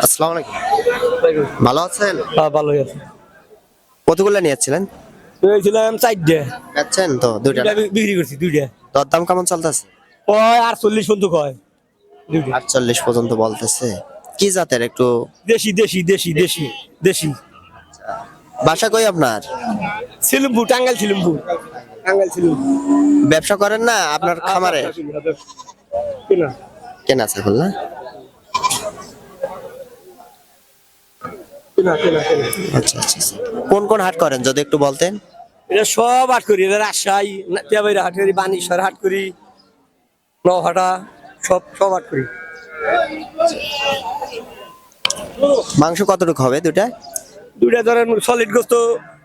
আসসালামু আলাইকুম। ভালো আছেন? হ্যাঁ ভালোই আছে। কতগুলো নিয়েছিলেন? পেয়েছিলাম 4টে, বেচছেন তো দুইটা? বিক্রি করছি 2টে। তোর দাম কেমন চলতেছে? কয় 48 পর্যন্ত কয় 2টে। 48 পর্যন্ত বলতেছে। কি জাতের একটু? দেশি দেশি দেশি দেশি দেশি। বাসা কই আপনার? সিলমপুর, টাঙ্গাইল সিলমপুর। টাঙ্গাইল সিলমপুর। ব্যবসা করেন না আপনার খামারে? কিনা কেনা ছাগল না? কিনা কিনা কিনা। আচ্ছা আচ্ছা আচ্ছা। কোন কোন হাট করেন যদি একটু বলতেন? এটা সব হাট করি, এটা রাজশাহী তেবাইরা হাট করি, বানেশ্বর হাট করি, নহাটা, সব সব হাট করি। মাংস কতটুকু হবে দুটা? 2টা ধরেন সলিড গোস্ত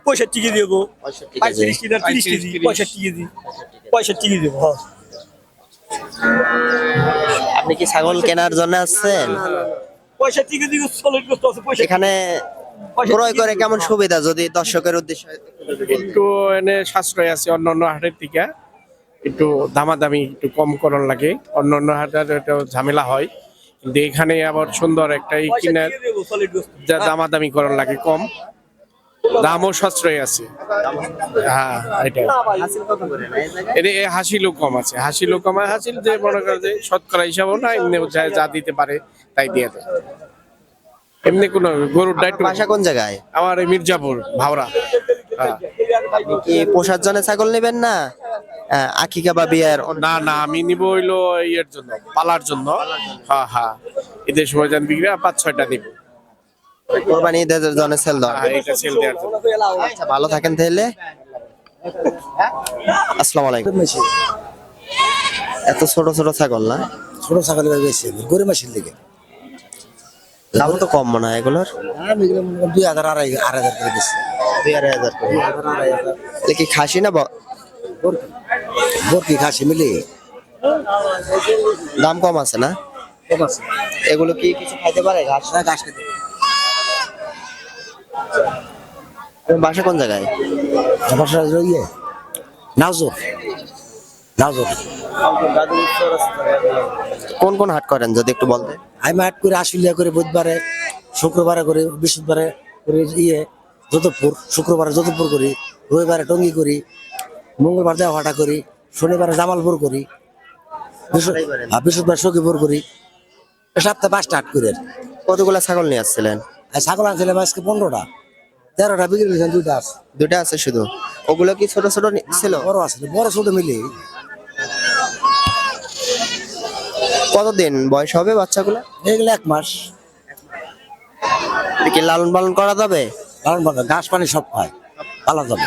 65 কেজি দেবো, 65 35 কেজি 30 কেজি 65 কেজি 65 কেজি দেবো। হ্যাঁ আপনি কি ছাগল কেনার জন্য আসছেন? 65 কেজি সলিড গোস্ত আছে। 65 এখানে ক্রয় করে কেমন সুবিধা যদি দর্শকের উদ্দেশ্যে? একটু এনে সাশ্রয় আছে অন্যান্য হাটের থেকে, একটু দামাদামি একটু কম করার লাগে। অন্যান্য হাটের একটু ঝামেলা হয়, কিন্তু এখানে আবার সুন্দর একটাই কিনার যা দামাদামি করার লাগে কম, দামও সাশ্রয় আছে। হ্যাঁ এটাই। এটা হাসিলও কম আছে, হাসিলও কম আছে। হাসিল যে মনে করে যে শতকরা হিসাবও না, এমনি যা দিতে পারে তাই দিয়ে দেয়। এমনি কোন গরুর ডাইট। বাসা কোন জায়গায়? আমার এই মির্জাপুর ভাওরা। হ্যাঁ। কি পোষার জন্য ছাগল নেবেন না আকিকা বা বিয়ের? না না, আমি নিব হইলো ইয়ের জন্য, পালার জন্য। হ্যাঁ হ্যাঁ, ঈদের সময় যান বিক্রি 5-6টা নিব। কোরবানি ঈদের জন্য সেল দাও? হ্যাঁ, এটা সেল দেওয়ার জন্য। আচ্ছা ভালো থাকেন তাহলে। আসসালামু আলাইকুম। এত ছোট ছোট ছাগল না? ছোট ছাগল বেশি গরু মাসির দিকে দাম তো কম মনে হয় এগুলোর। 2000 আড়াই করে বেশি। 2,500 করে। এগুলো কি খাসি না বরকি খাসি মিলে দাম কম আছে না? কম আছে। এগুলো কি কিছু খাইতে পারে? ঘাস? না ঘাস খেতে বাসা কোন জায়গায়? বাসা ইয়ে নাজর নাজর। কোন কোন হাট করেন যদি একটু বলতেন? আমি হাট করে আশুলিয়া করে, বুধবারে শুক্রবারে করে, বৃহস্পতিবারে করে ইয়ে যোধপুর, শুক্রবারে যোধপুর করি, রবিবারে টঙ্গী করি, মঙ্গলবার দেওয়াটা করি, শনিবারে জামালপুর করি, বৃহস্পতিবার সখীপুর করি। সপ্তাহে 5টা হাট করে। কতগুলা ছাগল নিয়ে আসছিলেন? আর ছাগল আনছিলাম আজকে 15টা, 13টা বিক্রি করেছেন, 2টা আছে। দুটা আছে শুধু? ওগুলো কি ছোট ছোট ছিল? বড় আছে, বড় ছোট মিলে। কতদিন বয়স হবে বাচ্চাগুলো? এগুলো 1 মাস। কি লালন পালন করা যাবে? কারণ ঘাস পানি সব খায়, পালা যাবে।